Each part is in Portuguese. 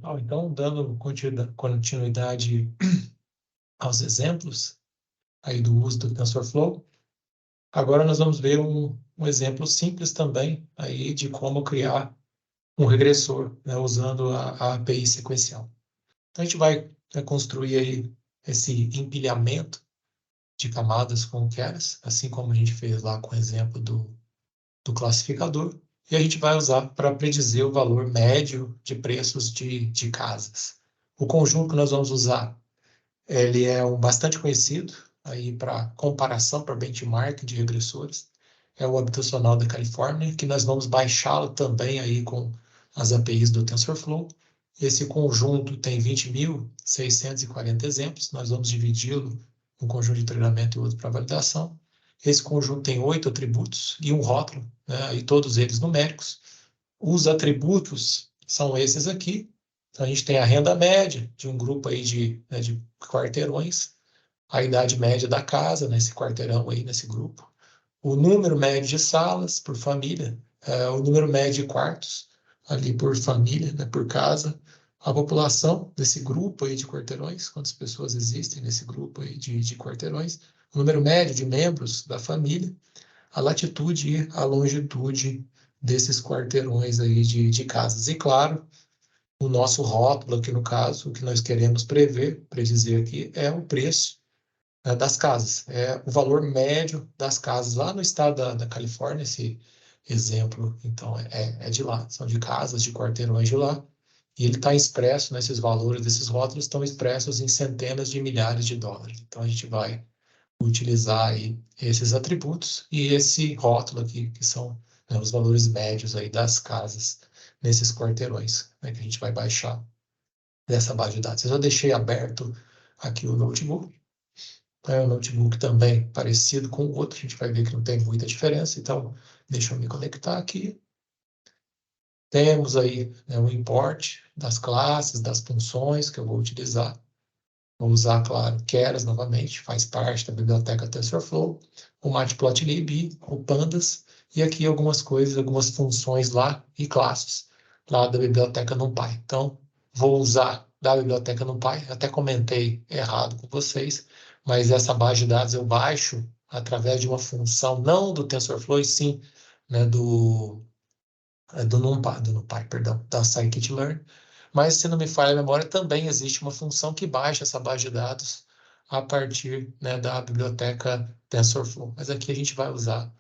pessoal, então, dando continuidade aos exemplos aí do uso do TensorFlow, agora nós vamos ver um exemplo simples também aí de como criar um regressor, né, usando a API sequencial. Então, a gente vai construir aí esse empilhamento de camadas com keras, assim como a gente fez lá com o exemplo do classificador, e a gente vai usar para predizer o valor médio de preços de casas. O conjunto que nós vamos usar, ele é bastante conhecido aí para comparação, para benchmark de regressores, é o habitacional da Califórnia, que nós vamos baixá-lo também aí com as APIs do TensorFlow. Esse conjunto tem 20.640 exemplos, nós vamos dividi-lo um conjunto de treinamento e outro para validação. Esse conjunto tem 8 atributos e um rótulo, né, e todos eles numéricos. Os atributos são esses aqui. Então, a gente tem a renda média de um grupo aí de quarteirões, a idade média da casa, nesse quarteirão aí, nesse grupo, o número médio de salas por família, o número médio de quartos ali por família, né, por casa, a população desse grupo aí de quarteirões, quantas pessoas existem nesse grupo aí de quarteirões, o número médio de membros da família, a latitude e a longitude desses quarteirões aí de casas. E, claro, o nosso rótulo aqui no caso, o que nós queremos predizer aqui, é o preço, né, das casas. É o valor médio das casas lá no estado da Califórnia, esse exemplo, então, é de lá. São de casas, de quarteirões de lá. E ele está expresso, né, esses valores desses rótulos estão expressos em centenas de milhares de dólares. Então, a gente vai utilizar aí esses atributos e esse rótulo aqui, que são, né, os valores médios aí das casas nesses quarteirões, né, que a gente vai baixar dessa base de dados. Eu já deixei aberto aqui o notebook. É um notebook também parecido com o outro, a gente vai ver que não tem muita diferença, então deixa eu me conectar aqui. Temos aí, né, o import das classes, das funções que eu vou utilizar. Vou usar, claro, keras novamente, faz parte da biblioteca TensorFlow, o Matplotlib, o Pandas, e aqui algumas coisas, algumas funções lá e classes lá da biblioteca NumPy. Então, vou usar da biblioteca NumPy, até comentei errado com vocês, mas essa base de dados eu baixo através de uma função, não do TensorFlow, e sim, né, do NumPy, perdão, da scikit-learn. Mas, se não me falha a memória, também existe uma função que baixa essa base de dados a partir, né, da biblioteca TensorFlow. Mas aqui a gente vai usar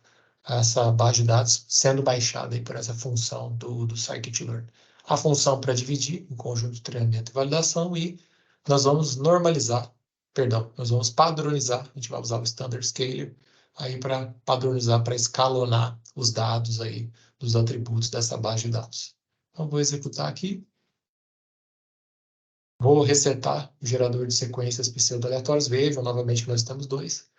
essa base de dados sendo baixada aí por essa função do scikit-learn. A função para dividir em conjunto de treinamento e validação, e nós vamos nós vamos padronizar, a gente vai usar o standard scaler aí para padronizar, para escalonar os dados aí dos atributos dessa base de dados. Então, vou executar aqui. Vou resetar o gerador de sequências pseudo-aleatórias. Vejam novamente que nós temos dois.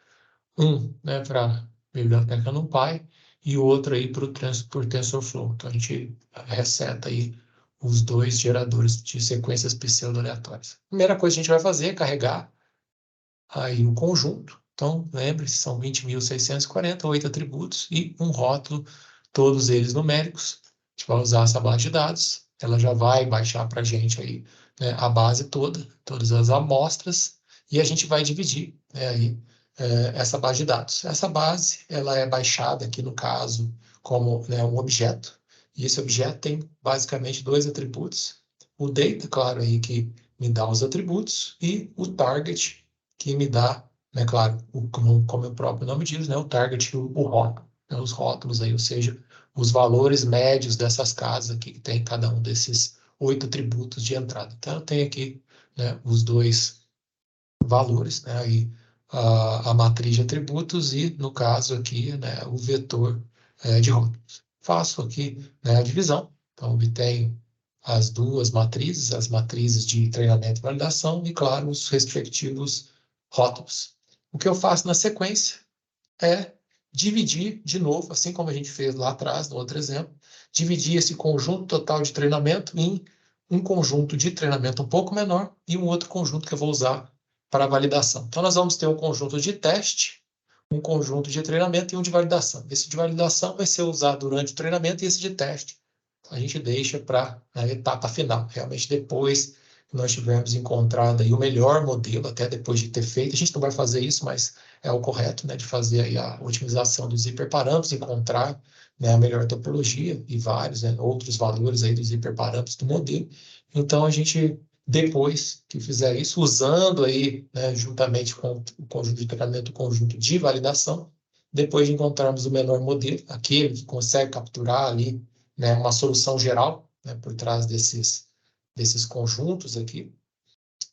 Um, né, para biblioteca NumPy e o outro aí por TensorFlow. Então, a gente reseta aí os dois geradores de sequências pseudo-aleatórias. Primeira coisa que a gente vai fazer é carregar aí o conjunto. Então, lembre-se, são 20.640, 8 atributos e um rótulo, todos eles numéricos. A gente vai usar essa base de dados, ela já vai baixar para a gente aí, né, a base toda, todas as amostras, e a gente vai dividir, né, aí, essa base de dados. Essa base, ela é baixada aqui no caso como, né, um objeto, e esse objeto tem basicamente dois atributos. O data, claro, aí que me dá os atributos, e o target, que me dá, né, claro, como o próprio nome diz, né, o target, o rótulo, né, os rótulos aí, ou seja, os valores médios dessas casas aqui, que tem cada um desses 8 atributos de entrada. Então, eu tenho aqui, né, os dois valores, né, aí a matriz de atributos e, no caso aqui, né, o vetor de rótulos. Faço aqui, né, a divisão, então obtenho as duas matrizes, as matrizes de treinamento e validação e, claro, os respectivos rótulos. O que eu faço na sequência é dividir de novo, assim como a gente fez lá atrás, no outro exemplo, dividir esse conjunto total de treinamento em um conjunto de treinamento um pouco menor e um outro conjunto que eu vou usar para validação. Então, nós vamos ter um conjunto de teste, um conjunto de treinamento e um de validação. Esse de validação vai ser usado durante o treinamento e esse de teste a gente deixa para a etapa final. Realmente, depois que nós tivermos encontrado aí o melhor modelo, até depois de ter feito, a gente não vai fazer isso, mas é o correto, né, de fazer aí a otimização dos hiperparâmetros, encontrar, né, a melhor topologia e vários, né, outros valores aí dos hiperparâmetros do modelo. Então, a gente, depois que fizer isso, usando aí, né, juntamente com o conjunto de treinamento, o conjunto de validação, depois de encontrarmos o melhor modelo, aquele que consegue capturar ali, né, uma solução geral, né, por trás desses conjuntos aqui,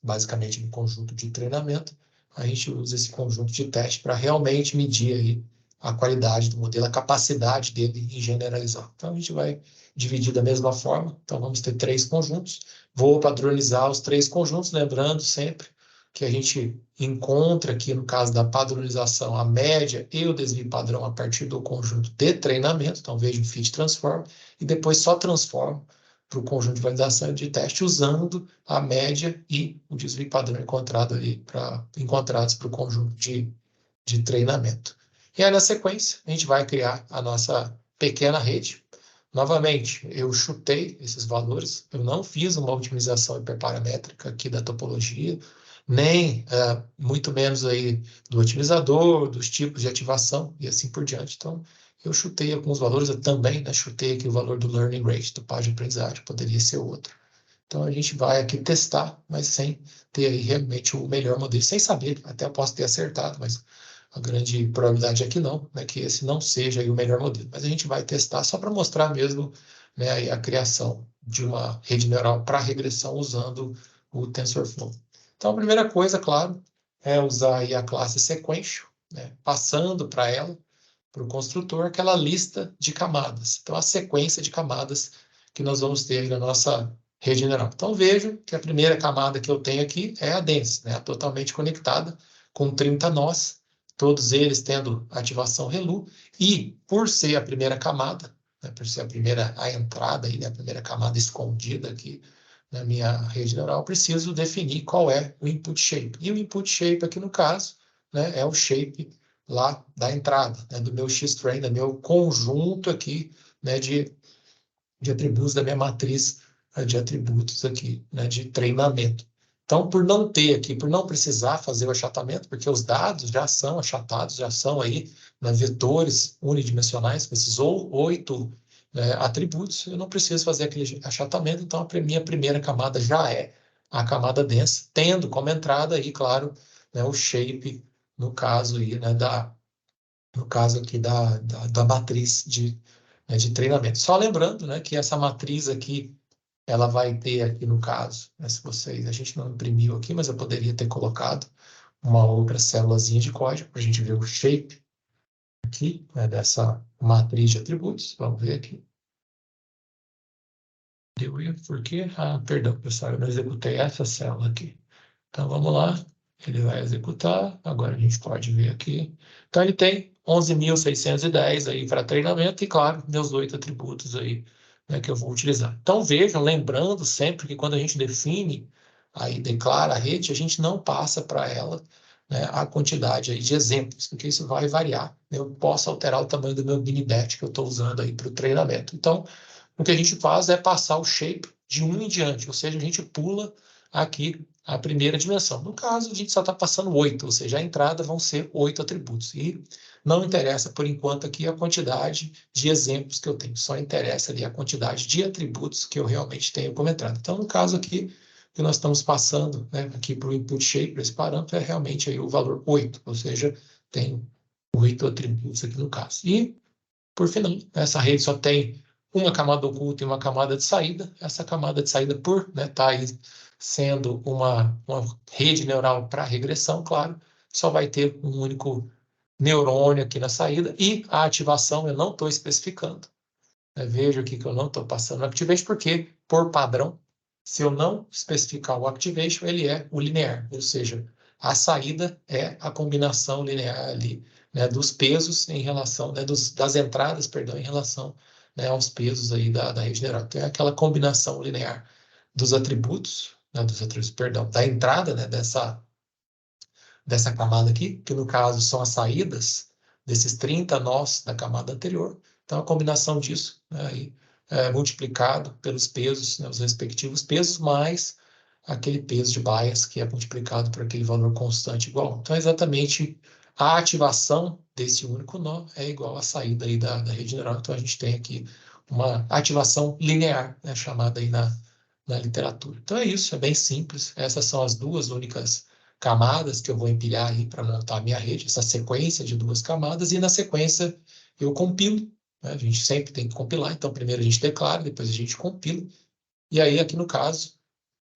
basicamente um conjunto de treinamento, a gente usa esse conjunto de teste para realmente medir aí a qualidade do modelo, a capacidade dele em generalizar. Então, a gente vai dividir da mesma forma. Então, vamos ter 3 conjuntos. Vou padronizar os 3 conjuntos, lembrando sempre que a gente encontra aqui, no caso da padronização, a média e o desvio padrão a partir do conjunto de treinamento. Então, vejo o fit transform e depois só transformo para o conjunto de validação e de teste usando a média e o desvio padrão encontrados para o conjunto de treinamento. E aí, na sequência, a gente vai criar a nossa pequena rede. Novamente, eu chutei esses valores, eu não fiz uma otimização hiperparamétrica aqui da topologia, nem muito menos aí do otimizador, dos tipos de ativação e assim por diante. Então, eu chutei alguns valores, eu também, né, chutei aqui o valor do learning rate, do par de aprendizagem, poderia ser outro. Então, a gente vai aqui testar, mas sem ter aí realmente o melhor modelo, sem saber, até eu posso ter acertado, mas a grande probabilidade é que não, né, que esse não seja aí o melhor modelo. Mas a gente vai testar só para mostrar mesmo, né, aí a criação de uma rede neural para regressão usando o TensorFlow. Então, a primeira coisa, claro, é usar aí a classe Sequential, né, passando para ela, para o construtor, aquela lista de camadas. Então, a sequência de camadas que nós vamos ter na nossa rede neural. Então, vejo que a primeira camada que eu tenho aqui é a dense, né, totalmente conectada, com 30 nós, todos eles tendo ativação ReLU, e por ser a primeira camada, né, por ser a entrada, aí, né, a primeira camada escondida aqui na minha rede neural, eu preciso definir qual é o input shape. E o input shape aqui no caso, né, é o shape lá da entrada, né, do meu X-Train, do meu conjunto aqui, né, de atributos da minha matriz de atributos aqui, né, de treinamento. Então, por não ter aqui, por não precisar fazer o achatamento, porque os dados já são achatados, já são aí, né, vetores unidimensionais, com esses 8 atributos, eu não preciso fazer aquele achatamento, então a minha primeira camada já é a camada densa, tendo como entrada aí, claro, né, o shape, no caso aí, né, no caso aqui da matriz de treinamento. Só lembrando, né, que essa matriz aqui, ela vai ter aqui no caso, né, se vocês, a gente não imprimiu aqui, mas eu poderia ter colocado uma outra célulazinha de código para a gente ver o shape aqui, né, dessa matriz de atributos. Vamos ver aqui. Deu erro porque, perdão, pessoal, eu não executei essa célula aqui. Então, vamos lá. Ele vai executar. Agora a gente pode ver aqui. Então, ele tem 11.610 aí para treinamento e, claro, meus 8 atributos aí, né, que eu vou utilizar. Então, vejam, lembrando sempre que quando a gente define, aí declara a rede, a gente não passa para ela, né, a quantidade aí de exemplos, porque isso vai variar. Eu posso alterar o tamanho do meu mini batch que eu estou usando aí para o treinamento. Então, o que a gente faz é passar o shape de 1 em diante, ou seja, a gente pula aqui a primeira dimensão. No caso, a gente só está passando 8, ou seja, a entrada vão ser 8 atributos. E não interessa, por enquanto, aqui a quantidade de exemplos que eu tenho, só interessa ali a quantidade de atributos que eu realmente tenho como entrada. Então, no caso aqui, que nós estamos passando, né, aqui para o input shape, para esse parâmetro, é realmente aí o valor 8, ou seja, tem 8 atributos aqui no caso. E, por final, essa rede só tem uma camada oculta e uma camada de saída. Essa camada de saída, por estar aí sendo uma rede neural para regressão, claro, só vai ter um único neurônio aqui na saída e a ativação eu não estou especificando. Veja aqui que eu não estou passando o activation, porque, por padrão, se eu não especificar o activation, ele é o linear, ou seja, a saída é a combinação linear ali, né, dos pesos em relação, né, das entradas, perdão, em relação, né, aos pesos aí da rede neural. Então, é aquela combinação linear dos atributos, né, perdão, da entrada, né, dessa camada aqui, que no caso são as saídas desses 30 nós da camada anterior. Então, a combinação disso, né, aí, multiplicado pelos pesos, né, os respectivos pesos, mais aquele peso de bias que é multiplicado por aquele valor constante igual. Então, exatamente a ativação desse único nó é igual à saída aí da rede neural. Então, a gente tem aqui uma ativação linear, né, chamada aí na literatura. Então, é isso, é bem simples. Essas são as duas únicas camadas que eu vou empilhar aí para montar a minha rede, essa sequência de duas camadas, e na sequência eu compilo, né? A gente sempre tem que compilar, então primeiro a gente declara, depois a gente compila, e aí aqui no caso,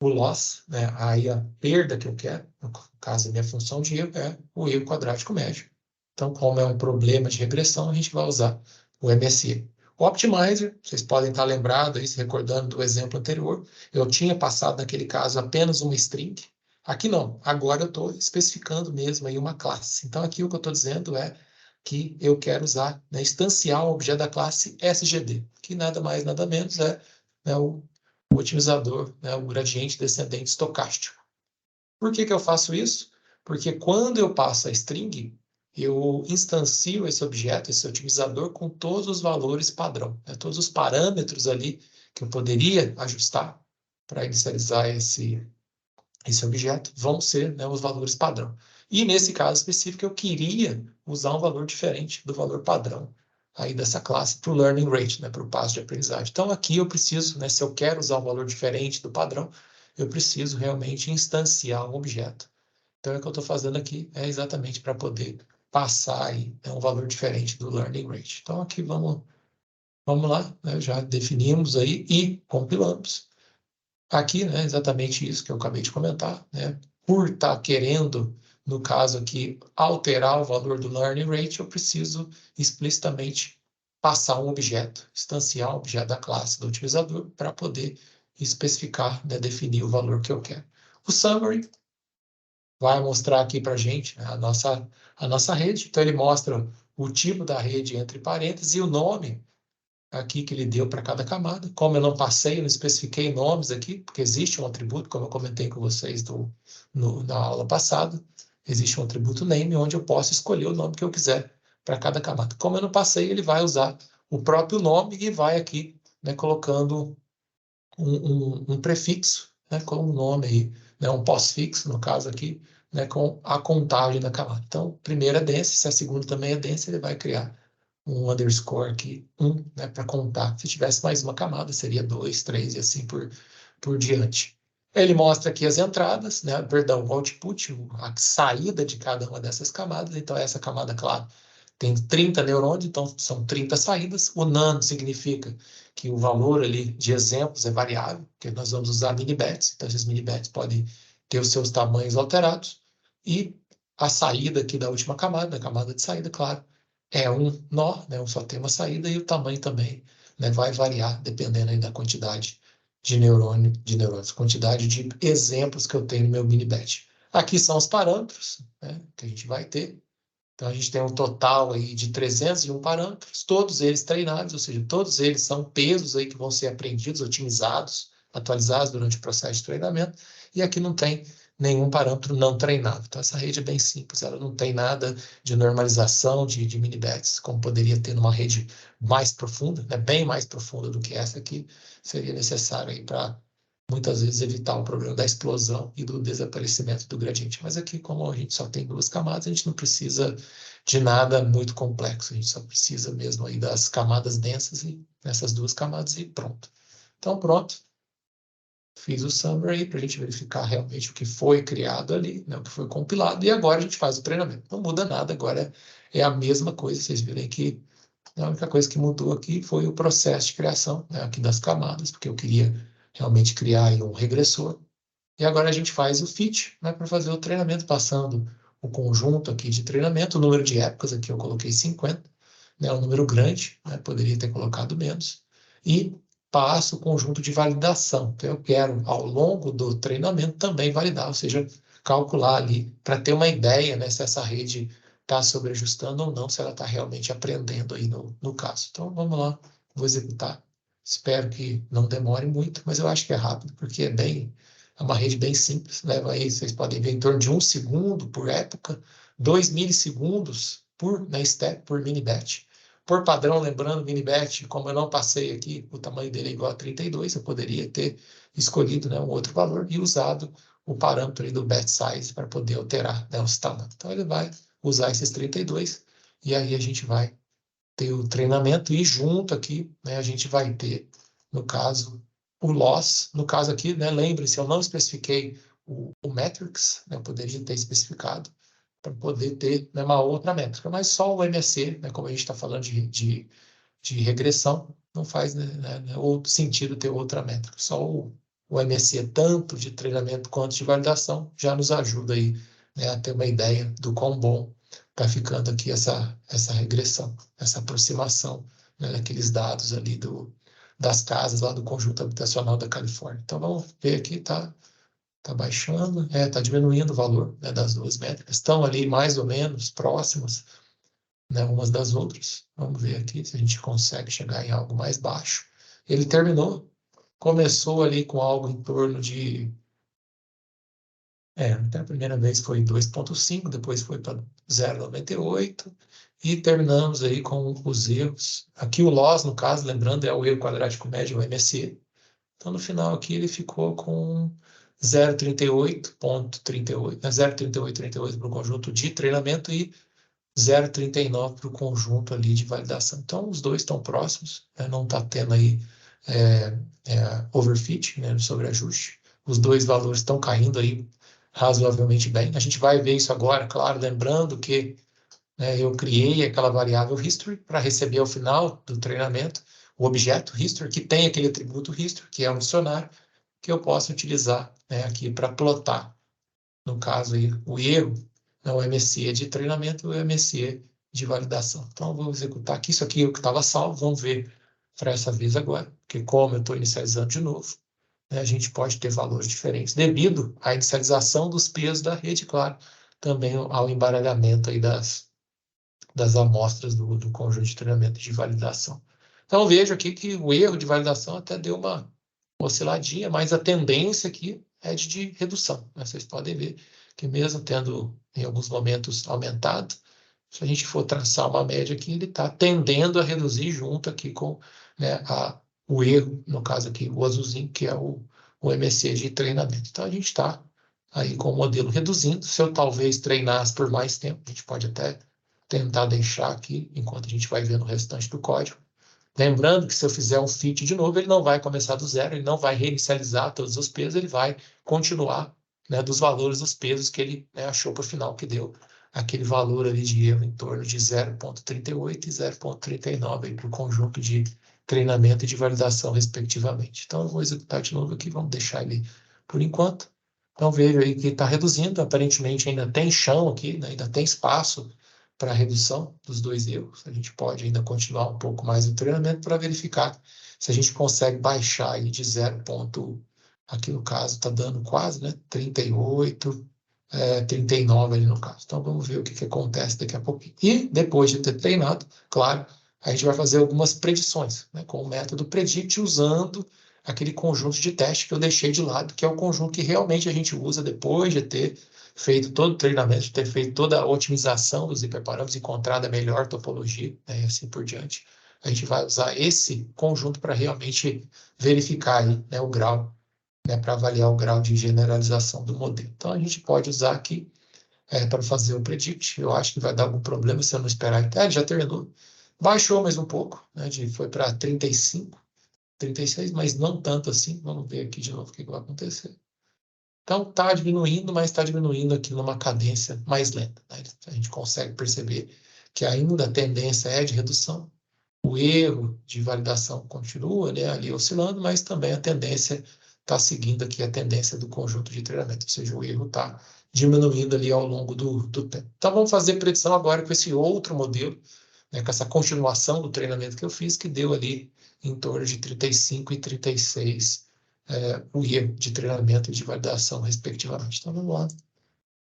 o loss, né? Aí a perda que eu quero, no caso a minha função de erro é o erro quadrático médio. Então, como é um problema de regressão, a gente vai usar o MSE. O Optimizer, vocês podem estar lembrados aí, se recordando do exemplo anterior, eu tinha passado naquele caso apenas uma string. Aqui não, agora eu estou especificando mesmo aí uma classe. Então aqui o que eu estou dizendo é que eu quero usar, né, instanciar um objeto da classe SGD, que nada mais, nada menos é, né, o otimizador, né, o gradiente descendente estocástico. Por que eu faço isso? Porque quando eu passo a string, eu instancio esse objeto, esse otimizador, com todos os valores padrão, né? Todos os parâmetros ali que eu poderia ajustar para inicializar esse objeto vão ser, né, os valores padrão. E nesse caso específico, eu queria usar um valor diferente do valor padrão aí dessa classe para o learning rate, né, para o passo de aprendizagem. Então, aqui eu preciso, né, se eu quero usar um valor diferente do padrão, eu preciso realmente instanciar um objeto. Então, o que eu estou fazendo aqui é exatamente para poder passar aí, né, um valor diferente do learning rate. Então, aqui vamos lá, né, já definimos aí e compilamos. Aqui, né, exatamente isso que eu acabei de comentar, né? Por estar querendo, no caso aqui, alterar o valor do learning rate, eu preciso explicitamente passar um objeto, instanciar um objeto da classe do otimizador para poder especificar, né, definir o valor que eu quero. O summary vai mostrar aqui para a gente, né, a nossa rede. Então, ele mostra o tipo da rede entre parênteses e o nome aqui que ele deu para cada camada. Como eu não passei, eu não especifiquei nomes aqui, porque existe um atributo, como eu comentei com vocês na aula passada, existe um atributo name, onde eu posso escolher o nome que eu quiser para cada camada. Como eu não passei, ele vai usar o próprio nome e vai aqui, né, colocando um prefixo, né, com um nome aí, né, um pós-fixo, no caso aqui, né, com a contagem da camada. Então, primeira é dense, se a segunda também é dense, ele vai criar um underscore aqui, né, para contar. Se tivesse mais uma camada, seria 2, 3 e assim por diante. Ele mostra aqui as entradas, né, perdão, o output, a saída de cada uma dessas camadas. Então, essa camada, claro, tem 30 neurônios, então são 30 saídas. O nano significa que o valor ali de exemplos é variável, porque nós vamos usar minibets, então esses minibets podem ter os seus tamanhos alterados. E a saída aqui da última camada, a camada de saída, claro, é um nó, né, só tem uma saída, e o tamanho também, né, vai variar dependendo aí da quantidade de neurônios, quantidade de exemplos que eu tenho no meu minibet. Aqui são os parâmetros, né, que a gente vai ter. Então, a gente tem um total aí de 301 parâmetros, todos eles treinados, ou seja, todos eles são pesos aí que vão ser aprendidos, otimizados, atualizados durante o processo de treinamento, e aqui não tem nenhum parâmetro não treinado. Então, essa rede é bem simples, ela não tem nada de normalização de minibets, como poderia ter numa rede mais profunda, né, bem mais profunda do que essa aqui, seria necessário aí para muitas vezes evitar o problema da explosão e do desaparecimento do gradiente. Mas aqui, como a gente só tem duas camadas, a gente não precisa de nada muito complexo, a gente só precisa mesmo aí das camadas densas e nessas duas camadas e pronto. Então, pronto. Fiz o summary para a gente verificar realmente o que foi criado ali, né, o que foi compilado, e agora a gente faz o treinamento. Não muda nada, agora é a mesma coisa. Vocês viram que a única coisa que mudou aqui foi o processo de criação, né, aqui das camadas, porque eu queria realmente criar aí um regressor. E agora a gente faz o fit, né, para fazer o treinamento, passando o conjunto aqui de treinamento, o número de épocas aqui eu coloquei 50, né, um número grande, né, poderia ter colocado menos, e passo o conjunto de validação. Então, eu quero, ao longo do treinamento, também validar, ou seja, calcular ali, para ter uma ideia, né, se essa rede está sobreajustando ou não, se ela está realmente aprendendo aí no caso. Então, vamos lá, vou executar. Espero que não demore muito, mas eu acho que é rápido, porque é uma rede bem simples, leva aí, vocês podem ver, em torno de 1 segundo por época, 2 milissegundos por, né, step, por mini-batch. Por padrão, lembrando, Minibat, como eu não passei aqui, o tamanho dele é igual a 32, eu poderia ter escolhido, né, um outro valor e usado o parâmetro aí do bat size para poder alterar, né, os tamanhos. Então, ele vai usar esses 32 e aí a gente vai ter o treinamento e junto aqui, né, a gente vai ter, no caso, o loss. No caso aqui, né, lembre-se, eu não especifiquei o metrics, né, eu poderia ter especificado para poder ter, né, uma outra métrica, mas só o MSE, né, como a gente está falando de regressão, não faz, né, outro sentido ter outra métrica. Só o MSE, tanto de treinamento quanto de validação, já nos ajuda aí, né, a ter uma ideia do quão bom está ficando aqui essa regressão, essa aproximação, né, daqueles dados ali das casas lá do conjunto habitacional da Califórnia. Então, vamos ver aqui, tá baixando, tá diminuindo o valor, né, das duas métricas. Estão ali mais ou menos próximas, né, umas das outras. Vamos ver aqui se a gente consegue chegar em algo mais baixo. Ele começou ali com algo em torno de... até a primeira vez foi 2,5, depois foi para 0,98, e terminamos aí com os erros. Aqui o loss, no caso, lembrando, é o erro quadrático médio, o MSE. Então, no final aqui, ele ficou com 0,38,38, né, 0,3838 para o conjunto de treinamento e 0,39 para o conjunto ali de validação. Então, os dois estão próximos, né? Não está tendo aí overfit, né, sobreajuste. Os dois valores estão caindo aí razoavelmente bem. A gente vai ver isso agora, claro, lembrando que, né, eu criei aquela variável history para receber ao final do treinamento o objeto history, que tem aquele atributo history, que é um dicionário, que eu posso utilizar, né, aqui para plotar, no caso aí, o erro, né, o MSE de treinamento e o MSE de validação. Então, eu vou executar aqui, isso aqui é o que estava salvo, vamos ver para essa vez agora, porque como eu estou inicializando de novo, né, a gente pode ter valores diferentes, devido à inicialização dos pesos da rede, claro, também ao embaralhamento aí das amostras do conjunto de treinamento de validação. Então, vejo aqui que o erro de validação até deu uma osciladinha, mas a tendência aqui é de redução, né? Vocês podem ver que mesmo tendo, em alguns momentos, aumentado, se a gente for traçar uma média aqui, ele está tendendo a reduzir junto aqui com, né, o erro, no caso aqui, o azulzinho, que é o MSE de treinamento. Então, a gente está aí com o modelo reduzindo. Se eu talvez treinasse por mais tempo, a gente pode até tentar deixar aqui, enquanto a gente vai vendo o restante do código. Lembrando que se eu fizer um fit de novo, ele não vai começar do zero, ele não vai reinicializar todos os pesos, ele vai continuar, né, dos valores dos pesos que ele, né, achou para o final, que deu aquele valor ali de erro em torno de 0,38 e 0,39 para o conjunto de treinamento e de validação, respectivamente. Então, eu vou executar de novo aqui, vamos deixar ele por enquanto. Então, vejo aí que está reduzindo, aparentemente ainda tem chão aqui, né, ainda tem espaço para a redução dos dois erros. A gente pode ainda continuar um pouco mais o treinamento para verificar se a gente consegue baixar aí de 0. Aqui no caso está dando quase, né, 38, 39 ali no caso. Então vamos ver o que acontece daqui a pouquinho. E depois de ter treinado, claro, a gente vai fazer algumas predições, né, com o método predict, usando aquele conjunto de teste que eu deixei de lado, que é o conjunto que realmente a gente usa depois de ter feito todo o treinamento, de ter feito toda a otimização dos hiperparâmetros, encontrado a melhor topologia, né, e assim por diante. A gente vai usar esse conjunto para realmente verificar aí, né, o grau, né, para avaliar o grau de generalização do modelo. Então, a gente pode usar aqui para fazer o predict. Eu acho que vai dar algum problema se eu não esperar. Ele já terminou. Baixou mais um pouco, né, foi para 35, 36, mas não tanto assim. Vamos ver aqui de novo o que vai acontecer. Então, está diminuindo, mas está diminuindo aqui numa cadência mais lenta, né? A gente consegue perceber que ainda a tendência é de redução. O erro de validação continua, né, ali oscilando, mas também a tendência está seguindo aqui a tendência do conjunto de treinamento, ou seja, o erro está diminuindo ali ao longo do tempo. Então, vamos fazer predição agora com esse outro modelo, né, com essa continuação do treinamento que eu fiz, que deu ali em torno de 35 e 36 o erro de treinamento e de validação, respectivamente. Então, vamos lá. O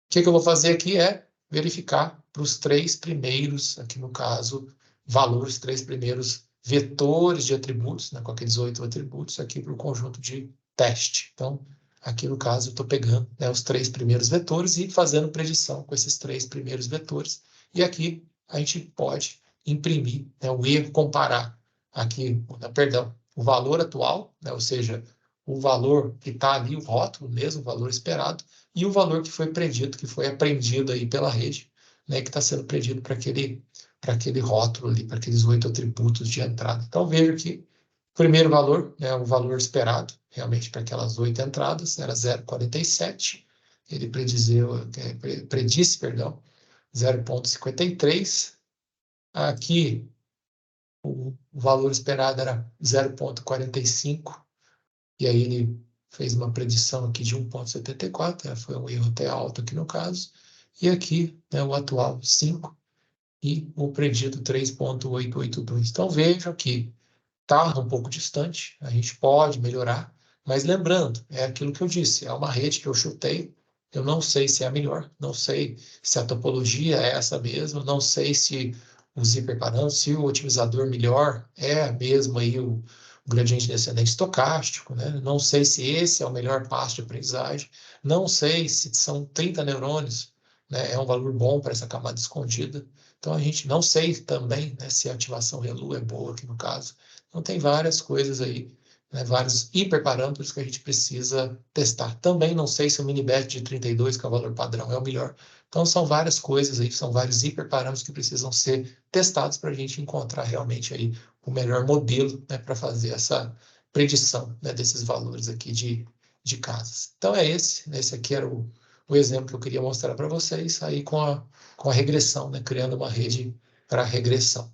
que eu vou fazer aqui é verificar para os três primeiros, aqui no caso, valores, três primeiros vetores de atributos, né, com aqueles 8 atributos, aqui para o conjunto de teste. Então, aqui no caso, eu estou pegando, né, os três primeiros vetores e fazendo predição com esses três primeiros vetores. E aqui a gente pode imprimir, né, o erro, comparar aqui, perdão, o valor atual, né, ou seja, o valor que está ali, o rótulo mesmo, o valor esperado, e o valor que foi predito, que foi aprendido aí pela rede, né, que está sendo predido para aquele rótulo ali, para aqueles 8 atributos de entrada. Então, veja que o primeiro valor, né, o valor esperado, realmente para aquelas 8 entradas, era 0,47. Ele predisse, perdão, 0,53. Aqui, o valor esperado era 0,45. E aí ele fez uma predição aqui de 1,74, né? Foi um erro até alto aqui no caso. E aqui, né, o atual 5 e o predito 3,882. Então vejam que está um pouco distante, a gente pode melhorar, mas lembrando, é aquilo que eu disse, é uma rede que eu chutei, eu não sei se é a melhor, não sei se a topologia é essa mesma, não sei se os hiperparâmetros, se o otimizador melhor é mesmo aí o gradiente descendente estocástico, né? Não sei se esse é o melhor passo de aprendizagem, não sei se são 30 neurônios, né? É um valor bom para essa camada escondida. Então, a gente não sei também, né, se a ativação ReLU é boa aqui no caso. Então, tem várias coisas aí, né, vários hiperparâmetros que a gente precisa testar. Também não sei se o mini-bet de 32, que é o valor padrão, é o melhor. Então, são várias coisas aí, são vários hiperparâmetros que precisam ser testados para a gente encontrar realmente aí o melhor modelo, né, para fazer essa predição, né, desses valores aqui de casas. Então, esse aqui era o exemplo que eu queria mostrar para vocês, aí com a regressão, né, criando uma rede para regressão.